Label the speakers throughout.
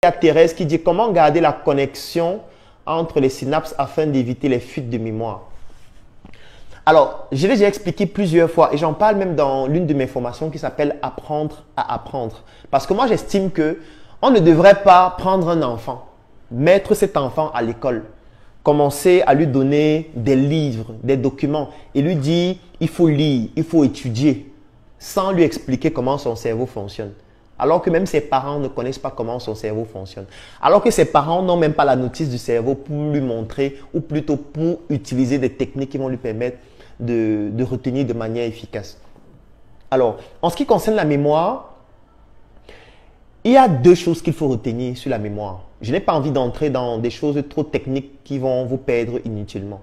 Speaker 1: Il y a Thérèse qui dit comment garder la connexion entre les synapses afin d'éviter les fuites de mémoire. Alors, je l'ai déjà expliqué plusieurs fois et j'en parle même dans l'une de mes formations qui s'appelle Apprendre à apprendre. Parce que moi, j'estime que on ne devrait pas prendre un enfant, mettre cet enfant à l'école, commencer à lui donner des livres, des documents et lui dire il faut lire, il faut étudier, sans lui expliquer comment son cerveau fonctionne. Alors que même ses parents ne connaissent pas comment son cerveau fonctionne. Alors que ses parents n'ont même pas la notice du cerveau pour lui montrer ou plutôt pour utiliser des techniques qui vont lui permettre de retenir de manière efficace. Alors, en ce qui concerne la mémoire, il y a deux choses qu'il faut retenir sur la mémoire. Je n'ai pas envie d'entrer dans des choses trop techniques qui vont vous perdre inutilement.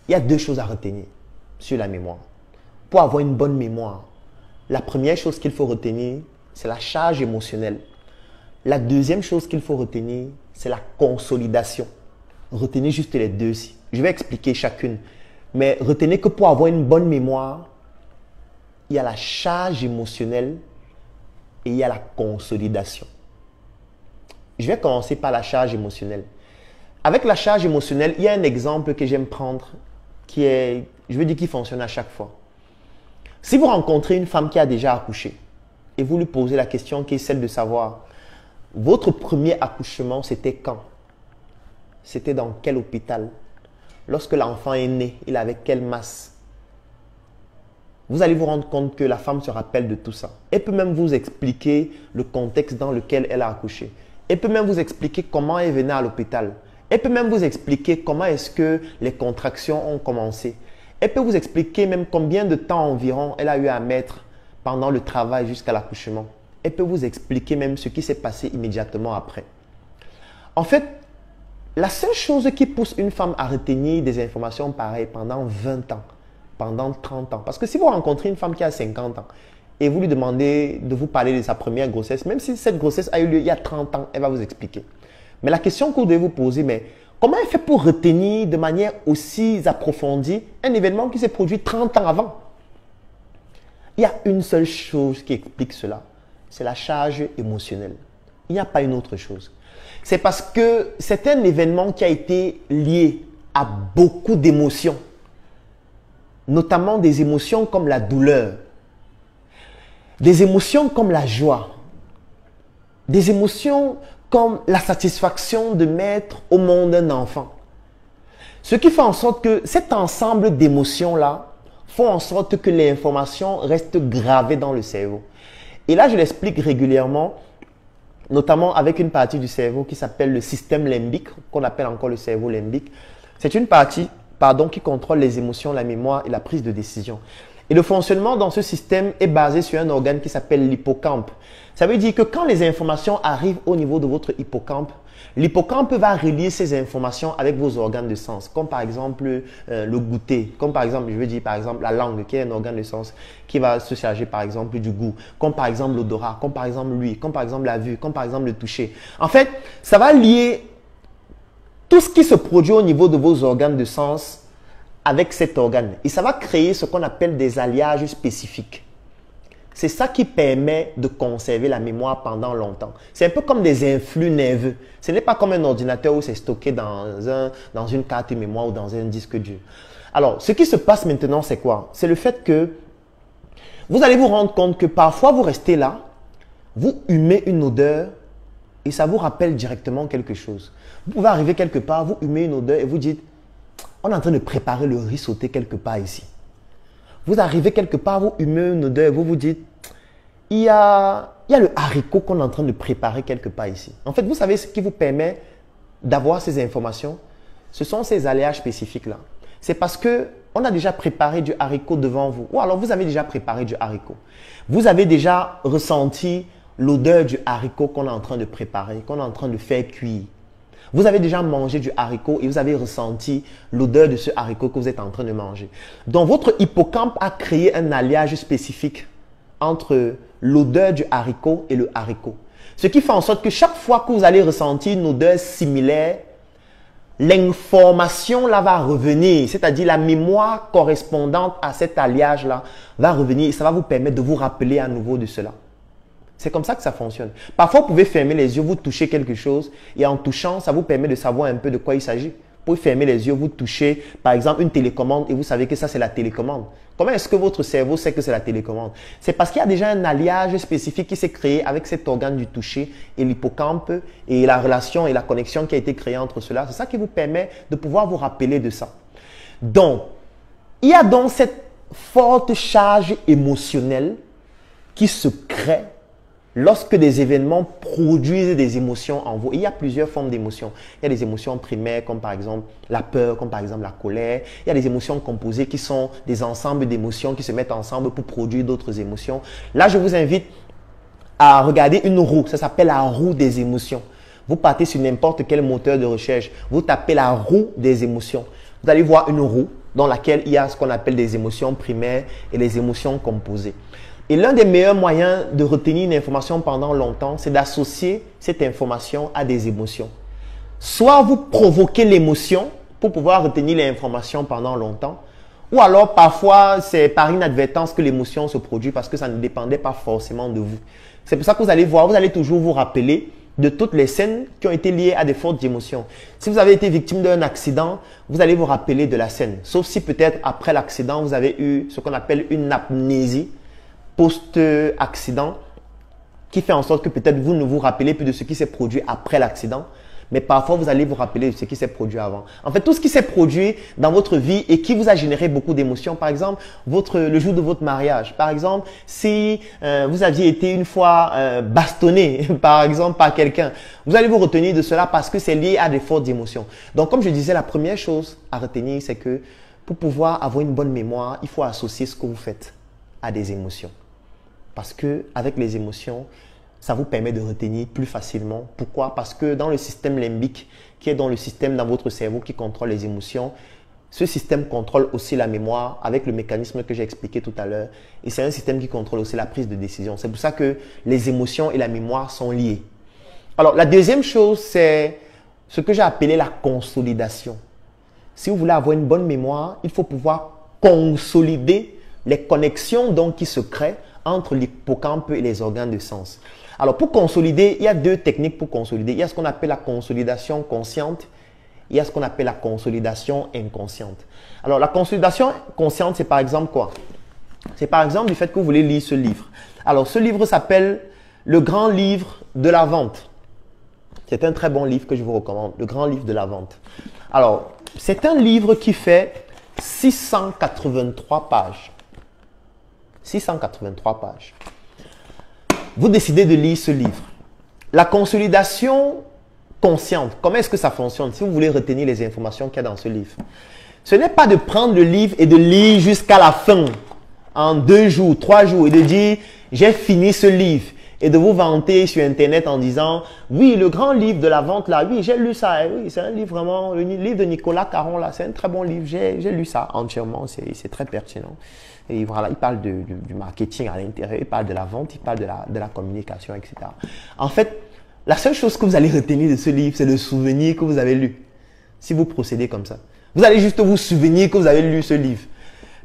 Speaker 1: Il y a deux choses à retenir sur la mémoire. Pour avoir une bonne mémoire, la première chose qu'il faut retenir, c'est la charge émotionnelle. La deuxième chose qu'il faut retenir, c'est la consolidation. Retenez juste les deux ici. Je vais expliquer chacune. Mais retenez que pour avoir une bonne mémoire, il y a la charge émotionnelle et il y a la consolidation. Je vais commencer par la charge émotionnelle. Avec la charge émotionnelle, il y a un exemple que j'aime prendre qui est, je veux dire, qui fonctionne à chaque fois. Si vous rencontrez une femme qui a déjà accouché et vous lui posez la question qui est celle de savoir votre premier accouchement, c'était quand? C'était dans quel hôpital? Lorsque l'enfant est né, il avait quelle masse? Vous allez vous rendre compte que la femme se rappelle de tout ça. Elle peut même vous expliquer le contexte dans lequel elle a accouché. Elle peut même vous expliquer comment elle venait à l'hôpital. Elle peut même vous expliquer comment est-ce que les contractions ont commencé. Elle peut vous expliquer même combien de temps environ elle a eu à mettre pendant le travail jusqu'à l'accouchement. Elle peut vous expliquer même ce qui s'est passé immédiatement après. En fait, la seule chose qui pousse une femme à retenir des informations pareilles pendant 20 ans, pendant 30 ans, parce que si vous rencontrez une femme qui a 50 ans et vous lui demandez de vous parler de sa première grossesse, même si cette grossesse a eu lieu il y a 30 ans, elle va vous expliquer. Mais la question que vous devez vous poser, mais comment elle fait pour retenir de manière aussi approfondie un événement qui s'est produit 30 ans avant? Il y a une seule chose qui explique cela, c'est la charge émotionnelle. Il n'y a pas une autre chose. C'est parce que c'est un événement qui a été lié à beaucoup d'émotions, notamment des émotions comme la douleur, des émotions comme la joie, des émotions comme la satisfaction de mettre au monde un enfant. Ce qui fait en sorte que cet ensemble d'émotions-là font en sorte que l'information reste gravée dans le cerveau. Et là, je l'explique régulièrement, notamment avec une partie du cerveau qui s'appelle le système limbique, qu'on appelle encore le cerveau limbique. C'est une partie, qui contrôle les émotions, la mémoire et la prise de décision. Et le fonctionnement dans ce système est basé sur un organe qui s'appelle l'hippocampe. Ça veut dire que quand les informations arrivent au niveau de votre hippocampe, l'hippocampe va relier ces informations avec vos organes de sens, comme par exemple le goûter, comme par exemple, je veux dire par exemple la langue qui est un organe de sens qui va se charger par exemple du goût, comme par exemple l'odorat, comme par exemple l'ouïe, comme par exemple la vue, comme par exemple le toucher. En fait, ça va lier tout ce qui se produit au niveau de vos organes de sens avec cet organe. Et ça va créer ce qu'on appelle des alliages spécifiques. C'est ça qui permet de conserver la mémoire pendant longtemps. C'est un peu comme des influx nerveux. Ce n'est pas comme un ordinateur où c'est stocké dans une carte mémoire ou dans un disque dur. Alors, ce qui se passe maintenant, c'est quoi? C'est le fait que vous allez vous rendre compte que parfois vous restez là, vous humez une odeur et ça vous rappelle directement quelque chose. Vous pouvez arriver quelque part, vous humez une odeur et vous dites, on est en train de préparer le riz sauté quelque part ici. Vous arrivez quelque part, vous humez une odeur et vous vous dites, il y a le haricot qu'on est en train de préparer quelque part ici. En fait, vous savez ce qui vous permet d'avoir ces informations? Ce sont ces alliages spécifiques-là. C'est parce qu'on a déjà préparé du haricot devant vous. Ou alors, vous avez déjà préparé du haricot. Vous avez déjà ressenti l'odeur du haricot qu'on est en train de préparer, qu'on est en train de faire cuire. Vous avez déjà mangé du haricot et vous avez ressenti l'odeur de ce haricot que vous êtes en train de manger. Donc, votre hippocampe a créé un alliage spécifique entre l'odeur du haricot et le haricot. Ce qui fait en sorte que chaque fois que vous allez ressentir une odeur similaire, l'information là va revenir, c'est-à-dire la mémoire correspondante à cet alliage là va revenir et ça va vous permettre de vous rappeler à nouveau de cela. C'est comme ça que ça fonctionne. Parfois, vous pouvez fermer les yeux, vous touchez quelque chose et en touchant, ça vous permet de savoir un peu de quoi il s'agit. Vous pouvez fermer les yeux, vous touchez par exemple une télécommande et vous savez que ça c'est la télécommande. Comment est-ce que votre cerveau sait que c'est la télécommande? C'est parce qu'il y a déjà un alliage spécifique qui s'est créé avec cet organe du toucher et l'hippocampe et la relation et la connexion qui a été créée entre cela. C'est ça qui vous permet de pouvoir vous rappeler de ça. Donc, il y a donc cette forte charge émotionnelle qui se crée lorsque des événements produisent des émotions en vous. Il y a plusieurs formes d'émotions. Il y a des émotions primaires comme par exemple la peur, comme par exemple la colère. Il y a des émotions composées qui sont des ensembles d'émotions qui se mettent ensemble pour produire d'autres émotions. Là, je vous invite à regarder une roue. Ça s'appelle la roue des émotions. Vous partez sur n'importe quel moteur de recherche. Vous tapez la roue des émotions. Vous allez voir une roue dans laquelle il y a ce qu'on appelle des émotions primaires et les émotions composées. Et l'un des meilleurs moyens de retenir une information pendant longtemps, c'est d'associer cette information à des émotions. Soit vous provoquez l'émotion pour pouvoir retenir l'information pendant longtemps, ou alors parfois c'est par inadvertance que l'émotion se produit parce que ça ne dépendait pas forcément de vous. C'est pour ça que vous allez voir, vous allez toujours vous rappeler de toutes les scènes qui ont été liées à des fortes émotions. Si vous avez été victime d'un accident, vous allez vous rappeler de la scène. Sauf si peut-être après l'accident, vous avez eu ce qu'on appelle une amnésie post-accident qui fait en sorte que peut-être vous ne vous rappelez plus de ce qui s'est produit après l'accident, mais parfois vous allez vous rappeler de ce qui s'est produit avant. En fait, tout ce qui s'est produit dans votre vie et qui vous a généré beaucoup d'émotions, par exemple, le jour de votre mariage. Par exemple, si vous aviez été une fois bastonné, par exemple, par quelqu'un, vous allez vous retenir de cela parce que c'est lié à des fortes émotions. Donc, comme je disais, la première chose à retenir, c'est que pour pouvoir avoir une bonne mémoire, il faut associer ce que vous faites à des émotions. Parce que avec les émotions, ça vous permet de retenir plus facilement. Pourquoi? Parce que dans le système limbique, qui est dans le système dans votre cerveau qui contrôle les émotions, ce système contrôle aussi la mémoire avec le mécanisme que j'ai expliqué tout à l'heure. Et c'est un système qui contrôle aussi la prise de décision. C'est pour ça que les émotions et la mémoire sont liées. Alors, la deuxième chose, c'est ce que j'ai appelé la consolidation. Si vous voulez avoir une bonne mémoire, il faut pouvoir consolider les connexions donc qui se créent entre l'hippocampe et les organes de sens. Alors pour consolider, il y a deux techniques pour consolider. Il y a ce qu'on appelle la consolidation consciente, il y a ce qu'on appelle la consolidation inconsciente. Alors la consolidation consciente, c'est par exemple quoi? C'est par exemple du fait que vous voulez lire ce livre. Alors ce livre s'appelle Le Grand Livre de la Vente. C'est un très bon livre que je vous recommande, Le Grand Livre de la Vente. Alors c'est un livre qui fait 683 pages. 683 pages. Vous décidez de lire ce livre. La consolidation consciente, comment est-ce que ça fonctionne si vous voulez retenir les informations qu'il y a dans ce livre? Ce n'est pas de prendre le livre et de lire jusqu'à la fin, en 2 jours, 3 jours, et de dire « j'ai fini ce livre » et de vous vanter sur Internet en disant « oui, le grand livre de la vente là, oui, j'ai lu ça, oui, c'est un livre vraiment, le livre de Nicolas Caron là, c'est un très bon livre, j'ai lu ça entièrement, c'est très pertinent. » Et voilà, il parle du marketing à l'intérieur, il parle de la vente, il parle de la communication, etc. En fait, la seule chose que vous allez retenir de ce livre, c'est le souvenir que vous avez lu. Si vous procédez comme ça. Vous allez juste vous souvenir que vous avez lu ce livre.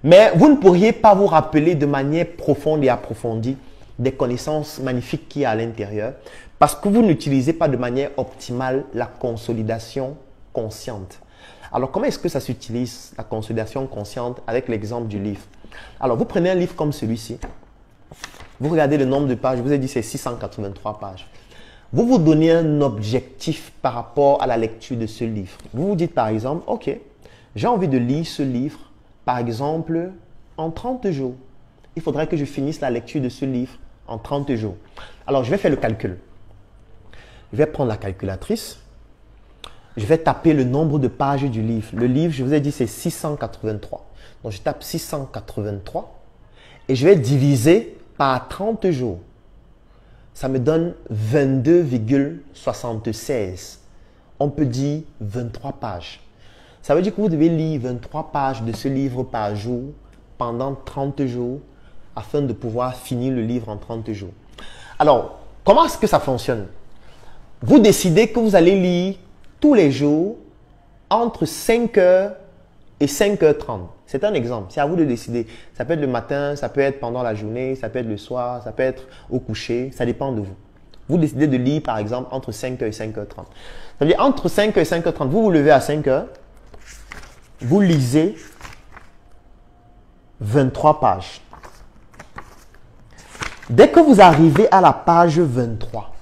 Speaker 1: Mais vous ne pourriez pas vous rappeler de manière profonde et approfondie des connaissances magnifiques qu'il y a à l'intérieur parce que vous n'utilisez pas de manière optimale la consolidation consciente. Alors, comment est-ce que ça s'utilise, la consolidation consciente, avec l'exemple du livre? Alors, vous prenez un livre comme celui-ci. Vous regardez le nombre de pages. Je vous ai dit c'est 683 pages. Vous vous donnez un objectif par rapport à la lecture de ce livre. Vous vous dites par exemple, ok, j'ai envie de lire ce livre, par exemple, en 30 jours. Il faudrait que je finisse la lecture de ce livre en 30 jours. Alors, je vais faire le calcul. Je vais prendre la calculatrice. Je vais taper le nombre de pages du livre. Le livre, je vous ai dit, c'est 683. Donc, je tape 683 et je vais diviser par 30 jours. Ça me donne 22,76. On peut dire 23 pages. Ça veut dire que vous devez lire 23 pages de ce livre par jour pendant 30 jours afin de pouvoir finir le livre en 30 jours. Alors, comment est-ce que ça fonctionne? Vous décidez que vous allez lire tous les jours entre 5 heures et 5h30. C'est un exemple. C'est à vous de décider. Ça peut être le matin, ça peut être pendant la journée, ça peut être le soir, ça peut être au coucher. Ça dépend de vous. Vous décidez de lire, par exemple, entre 5h et 5h30. Ça veut dire entre 5h et 5h30, vous vous levez à 5h, vous lisez 23 pages. Dès que vous arrivez à la page 23,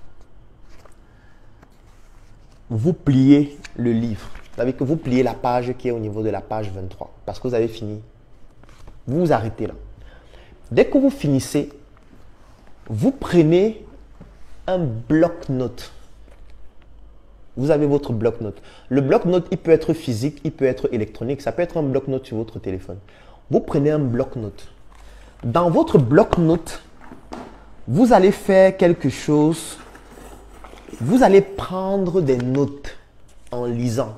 Speaker 1: vous pliez le livre. Vous savez que vous pliez la page qui est au niveau de la page 23 parce que vous avez fini. Vous vous arrêtez là. Dès que vous finissez, vous prenez un bloc-notes. Vous avez votre bloc-notes. Le bloc-notes, il peut être physique, il peut être électronique. Ça peut être un bloc-notes sur votre téléphone. Vous prenez un bloc-notes. Dans votre bloc-notes, vous allez faire quelque chose. Vous allez prendre des notes en lisant.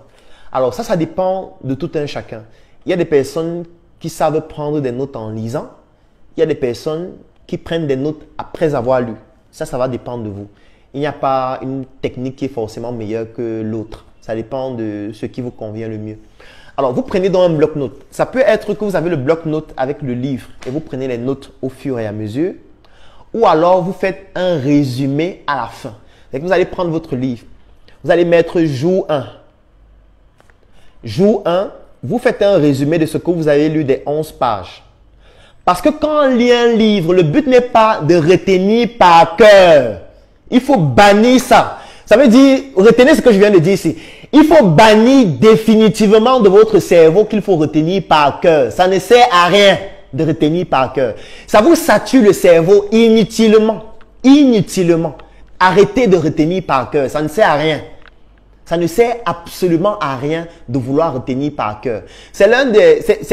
Speaker 1: Alors ça dépend de tout un chacun. Il y a des personnes qui savent prendre des notes en lisant. Il y a des personnes qui prennent des notes après avoir lu. Ça va dépendre de vous. Il n'y a pas une technique qui est forcément meilleure que l'autre. Ça dépend de ce qui vous convient le mieux. Alors, vous prenez donc un bloc-notes. Ça peut être que vous avez le bloc-notes avec le livre et vous prenez les notes au fur et à mesure. Ou alors, vous faites un résumé à la fin. C'est que vous allez prendre votre livre. Vous allez mettre jour 1. Jour 1, vous faites un résumé de ce que vous avez lu des 11 pages. Parce que quand on lit un livre, le but n'est pas de retenir par cœur. Il faut bannir ça. Ça veut dire, retenez ce que je viens de dire ici. Il faut bannir définitivement de votre cerveau qu'il faut retenir par cœur. Ça ne sert à rien de retenir par cœur. Ça vous sature le cerveau inutilement. Inutilement. Arrêtez de retenir par cœur. Ça ne sert à rien. Ça ne sert absolument à rien de vouloir retenir par cœur. C'est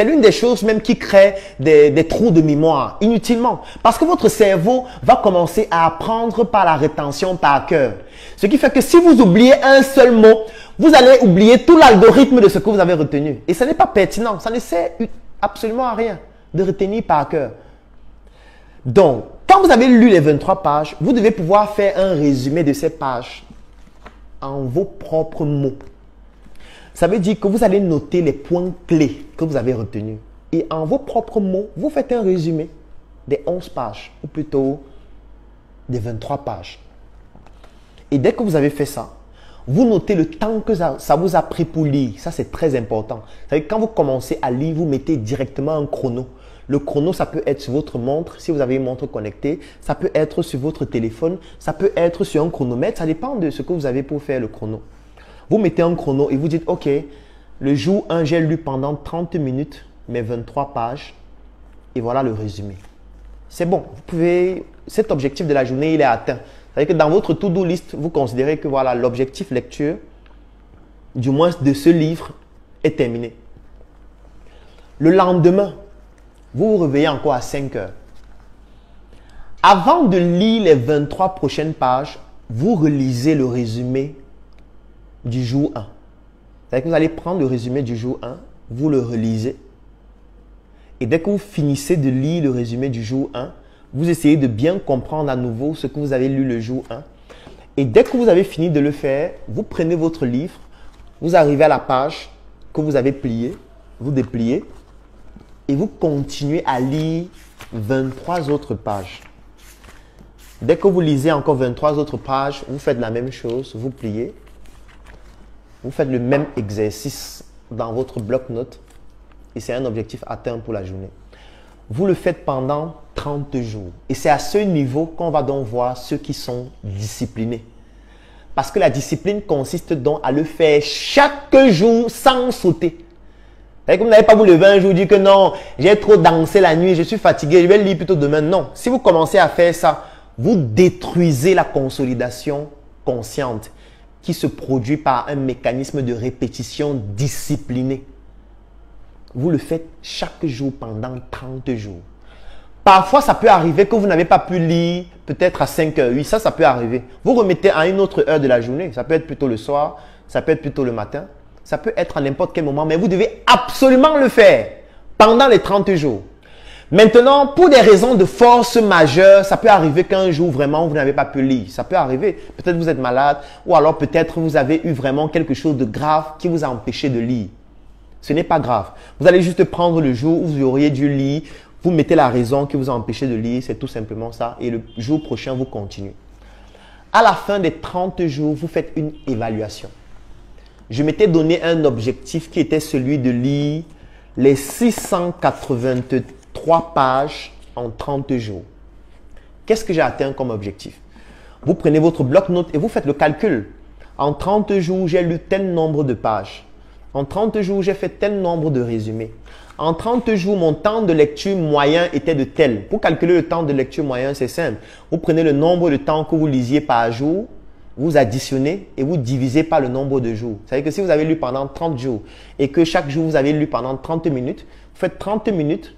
Speaker 1: l'une des choses même qui crée des trous de mémoire, inutilement. Parce que votre cerveau va commencer à apprendre par la rétention par cœur. Ce qui fait que si vous oubliez un seul mot, vous allez oublier tout l'algorithme de ce que vous avez retenu. Et ce n'est pas pertinent. Ça ne sert absolument à rien de retenir par cœur. Donc, quand vous avez lu les 23 pages, vous devez pouvoir faire un résumé de ces pages en vos propres mots. Ça veut dire que vous allez noter les points clés que vous avez retenus. Et en vos propres mots, vous faites un résumé des 11 pages, ou plutôt des 23 pages. Et dès que vous avez fait ça, vous notez le temps que ça vous a pris pour lire. Ça, c'est très important. Ça veut dire que quand vous commencez à lire, vous mettez directement un chrono. Le chrono, ça peut être sur votre montre, si vous avez une montre connectée. Ça peut être sur votre téléphone. Ça peut être sur un chronomètre. Ça dépend de ce que vous avez pour faire le chrono. Vous mettez un chrono et vous dites, OK, le jour 1, j'ai lu pendant 30 minutes mes 23 pages. Et voilà le résumé. C'est bon. Vous pouvez, cet objectif de la journée, il est atteint. C'est-à-dire que dans votre to-do list, vous considérez que voilà, l'objectif lecture, du moins de ce livre, est terminé. Le lendemain, vous vous réveillez encore à 5 heures. Avant de lire les 23 prochaines pages, vous relisez le résumé du jour 1. C'est-à-dire que vous allez prendre le résumé du jour 1, vous le relisez. Et dès que vous finissez de lire le résumé du jour 1, vous essayez de bien comprendre à nouveau ce que vous avez lu le jour 1. Et dès que vous avez fini de le faire, vous prenez votre livre, vous arrivez à la page que vous avez pliée, vous dépliez et vous continuez à lire 23 autres pages. Dès que vous lisez encore 23 autres pages, vous faites la même chose, vous pliez, vous faites le même exercice dans votre bloc-notes et c'est un objectif atteint pour la journée. Vous le faites pendant 30 jours. Et c'est à ce niveau qu'on va donc voir ceux qui sont disciplinés. Parce que la discipline consiste donc à le faire chaque jour sans sauter. Comme vous n'avez pas vous lever un jour et dire que non, j'ai trop dansé la nuit, je suis fatigué, je vais lire plutôt demain. Non, si vous commencez à faire ça, vous détruisez la consolidation consciente qui se produit par un mécanisme de répétition disciplinée. Vous le faites chaque jour pendant 30 jours. Parfois, ça peut arriver que vous n'avez pas pu lire peut-être à 5 heures. Oui, ça peut arriver. Vous remettez à une autre heure de la journée. Ça peut être plutôt le soir, ça peut être plutôt le matin. Ça peut être à n'importe quel moment, mais vous devez absolument le faire pendant les 30 jours. Maintenant, pour des raisons de force majeure, ça peut arriver qu'un jour, vraiment, vous n'avez pas pu lire. Ça peut arriver. Peut-être vous êtes malade ou alors peut-être vous avez eu vraiment quelque chose de grave qui vous a empêché de lire. Ce n'est pas grave. Vous allez juste prendre le jour où vous auriez dû lire, vous mettez la raison qui vous a empêché de lire, c'est tout simplement ça. Et le jour prochain, vous continuez. À la fin des 30 jours, vous faites une évaluation. Je m'étais donné un objectif qui était celui de lire les 683 pages en 30 jours. Qu'est-ce que j'ai atteint comme objectif? Vous prenez votre bloc-notes et vous faites le calcul. En 30 jours, j'ai lu tel nombre de pages. En 30 jours, j'ai fait tel nombre de résumés. En 30 jours, mon temps de lecture moyen était de tel. Pour calculer le temps de lecture moyen, c'est simple. Vous prenez le nombre de temps que vous lisiez par jour, vous additionnez et vous divisez par le nombre de jours. C'est-à-dire que si vous avez lu pendant 30 jours et que chaque jour, vous avez lu pendant 30 minutes, vous faites 30 minutes,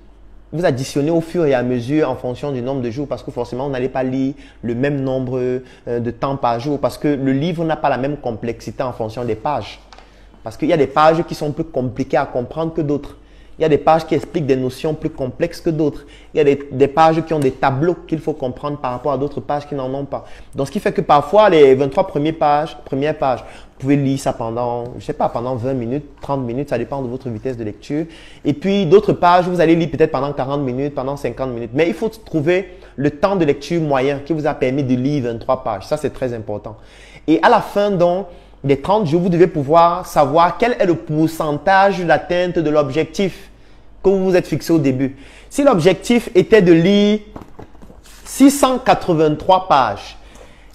Speaker 1: vous additionnez au fur et à mesure en fonction du nombre de jours parce que forcément, vous n'allez pas lire le même nombre de temps par jour parce que le livre n'a pas la même complexité en fonction des pages. Parce qu'il y a des pages qui sont plus compliquées à comprendre que d'autres. Il y a des pages qui expliquent des notions plus complexes que d'autres. Il y a des pages qui ont des tableaux qu'il faut comprendre par rapport à d'autres pages qui n'en ont pas. Donc, ce qui fait que parfois, les 23 premières pages, vous pouvez lire ça pendant, je sais pas, pendant 20 minutes, 30 minutes, ça dépend de votre vitesse de lecture. Et puis, d'autres pages, vous allez lire peut-être pendant 40 minutes, pendant 50 minutes. Mais il faut trouver le temps de lecture moyen qui vous a permis de lire 23 pages. Ça, c'est très important. Et à la fin, donc, des 30 jours, vous devez pouvoir savoir quel est le pourcentage d'atteinte de l'objectif que vous vous êtes fixé au début. Si l'objectif était de lire 683 pages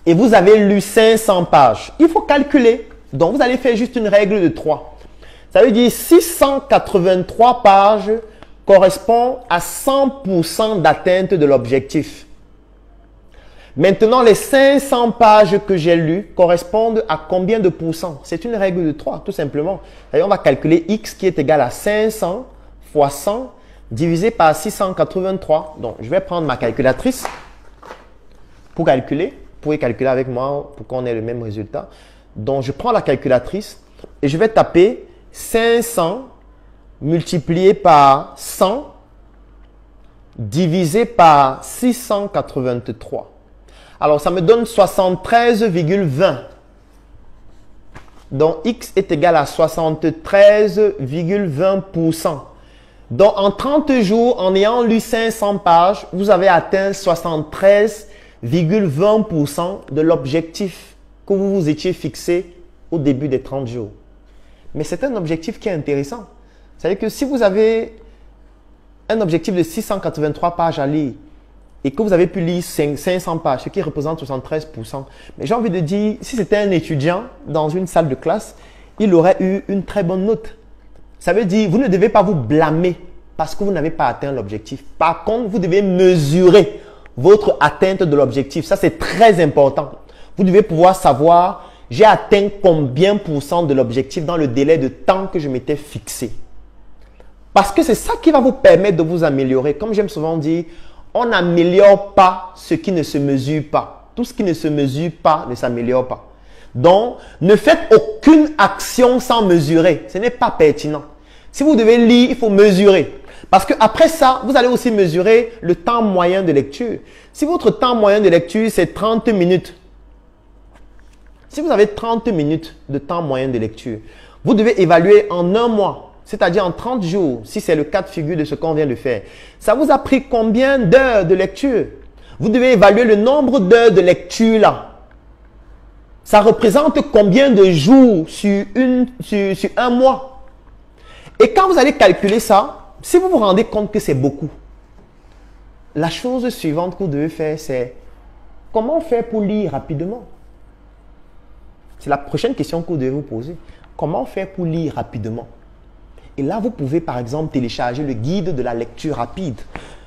Speaker 1: et vous avez lu 500 pages, il faut calculer. Donc, vous allez faire juste une règle de 3. Ça veut dire 683 pages correspond à 100% d'atteinte de l'objectif. Maintenant, les 500 pages que j'ai lues correspondent à combien de pourcents? C'est une règle de 3, tout simplement. D'ailleurs, on va calculer X qui est égal à 500 fois 100 divisé par 683. Donc, je vais prendre ma calculatrice pour calculer. Vous pouvez calculer avec moi pour qu'on ait le même résultat. Donc, je prends la calculatrice et je vais taper 500 multiplié par 100 divisé par 683. Alors, ça me donne 73,20. Donc, X est égal à 73,20%. Donc, en 30 jours, en ayant lu 500 pages, vous avez atteint 73,20% de l'objectif que vous vous étiez fixé au début des 30 jours. Mais c'est un objectif qui est intéressant. C'est-à-dire que si vous avez un objectif de 683 pages à lire, et que vous avez pu lire 500 pages, ce qui représente 73%. Mais j'ai envie de dire, si c'était un étudiant dans une salle de classe, il aurait eu une très bonne note. Ça veut dire, vous ne devez pas vous blâmer parce que vous n'avez pas atteint l'objectif. Par contre, vous devez mesurer votre atteinte de l'objectif. Ça, c'est très important. Vous devez pouvoir savoir, j'ai atteint combien % de l'objectif dans le délai de temps que je m'étais fixé. Parce que c'est ça qui va vous permettre de vous améliorer. Comme j'aime souvent dire, on n'améliore pas ce qui ne se mesure pas. Tout ce qui ne se mesure pas ne s'améliore pas. Donc, ne faites aucune action sans mesurer. Ce n'est pas pertinent. Si vous devez lire, il faut mesurer. Parce qu'après ça, vous allez aussi mesurer le temps moyen de lecture. Si votre temps moyen de lecture, c'est 30 minutes. Si vous avez 30 minutes de temps moyen de lecture, vous devez évaluer en un mois. C'est-à-dire en 30 jours, si c'est le cas de figure de ce qu'on vient de faire. Ça vous a pris combien d'heures de lecture? Vous devez évaluer le nombre d'heures de lecture là. Ça représente combien de jours sur un mois? Et quand vous allez calculer ça, si vous vous rendez compte que c'est beaucoup, la chose suivante que vous devez faire, c'est comment faire pour lire rapidement? C'est la prochaine question que vous devez vous poser. Comment faire pour lire rapidement? Et là, vous pouvez par exemple télécharger le guide de la lecture rapide.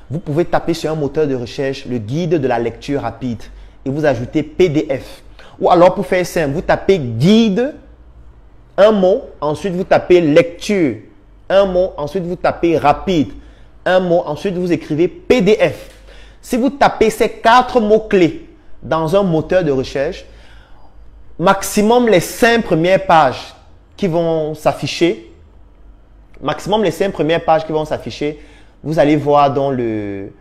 Speaker 1: Vous pouvez taper sur un moteur de recherche le guide de la lecture rapide et vous ajoutez PDF. Ou alors pour faire simple, vous tapez guide, un mot, ensuite vous tapez lecture, un mot, ensuite vous tapez rapide, un mot, ensuite vous écrivez PDF. Si vous tapez ces 4 mots-clés dans un moteur de recherche, maximum les 5 premières pages qui vont s'afficher, vous allez voir dans le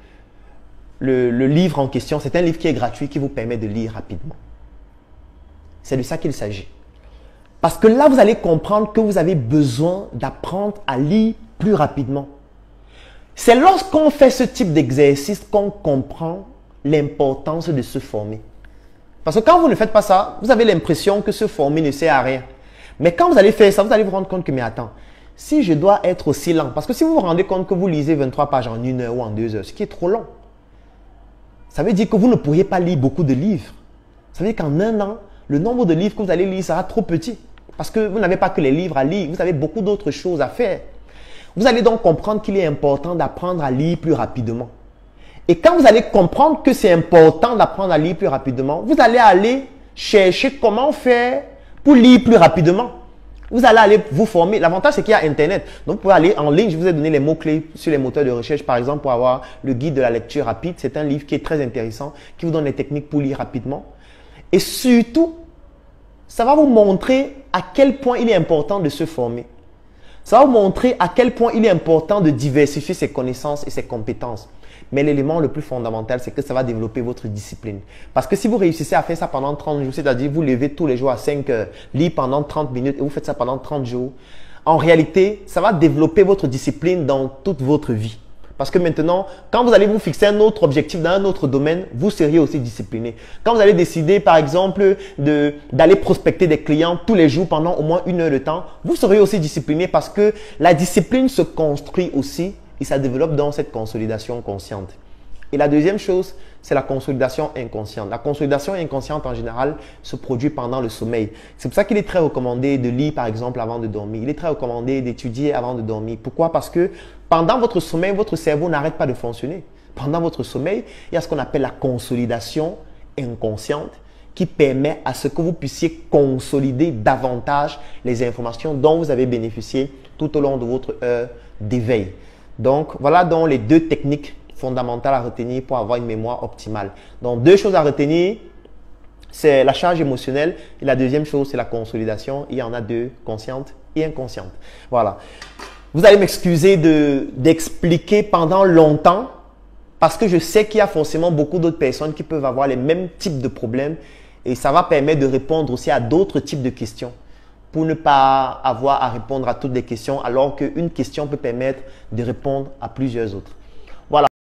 Speaker 1: livre en question. C'est un livre qui est gratuit, qui vous permet de lire rapidement. C'est de ça qu'il s'agit. Parce que là, vous allez comprendre que vous avez besoin d'apprendre à lire plus rapidement. C'est lorsqu'on fait ce type d'exercice qu'on comprend l'importance de se former. Parce que quand vous ne faites pas ça, vous avez l'impression que se former ne sert à rien. Mais quand vous allez faire ça, vous allez vous rendre compte que, mais attends, si je dois être aussi lent, parce que si vous vous rendez compte que vous lisez 23 pages en 1 heure ou en 2 heures, ce qui est trop long, ça veut dire que vous ne pourriez pas lire beaucoup de livres. Ça veut dire qu'en un an, le nombre de livres que vous allez lire sera trop petit. Parce que vous n'avez pas que les livres à lire, vous avez beaucoup d'autres choses à faire. Vous allez donc comprendre qu'il est important d'apprendre à lire plus rapidement. Et quand vous allez comprendre que c'est important d'apprendre à lire plus rapidement, vous allez aller chercher comment faire pour lire plus rapidement. Vous allez aller vous former. L'avantage, c'est qu'il y a Internet. Donc, vous pouvez aller en ligne. Je vous ai donné les mots-clés sur les moteurs de recherche, par exemple, pour avoir le guide de la lecture rapide. C'est un livre qui est très intéressant, qui vous donne les techniques pour lire rapidement. Et surtout, ça va vous montrer à quel point il est important de se former. Ça va vous montrer à quel point il est important de diversifier ses connaissances et ses compétences. Mais l'élément le plus fondamental, c'est que ça va développer votre discipline. Parce que si vous réussissez à faire ça pendant 30 jours, c'est-à-dire vous levez tous les jours à 5 heures, lire pendant 30 minutes et vous faites ça pendant 30 jours, en réalité, ça va développer votre discipline dans toute votre vie. Parce que maintenant, quand vous allez vous fixer un autre objectif dans un autre domaine, vous seriez aussi discipliné. Quand vous allez décider, par exemple, d'aller prospecter des clients tous les jours pendant au moins 1 heure de temps, vous serez aussi discipliné parce que la discipline se construit aussi et ça développe dans cette consolidation consciente. Et la deuxième chose, c'est la consolidation inconsciente. La consolidation inconsciente, en général, se produit pendant le sommeil. C'est pour ça qu'il est très recommandé de lire, par exemple, avant de dormir. Il est très recommandé d'étudier avant de dormir. Pourquoi? Parce que pendant votre sommeil, votre cerveau n'arrête pas de fonctionner. Pendant votre sommeil, il y a ce qu'on appelle la consolidation inconsciente qui permet à ce que vous puissiez consolider davantage les informations dont vous avez bénéficié tout au long de votre heure d'éveil. Donc, voilà donc les 2 techniques fondamentales à retenir pour avoir une mémoire optimale. Donc, 2 choses à retenir, c'est la charge émotionnelle et la deuxième chose, c'est la consolidation. Il y en a 2, consciente et inconsciente. Voilà. Vous allez m'excuser d'expliquer pendant longtemps parce que je sais qu'il y a forcément beaucoup d'autres personnes qui peuvent avoir les mêmes types de problèmes et ça va permettre de répondre aussi à d'autres types de questions pour ne pas avoir à répondre à toutes les questions alors qu'une question peut permettre de répondre à plusieurs autres. Voilà.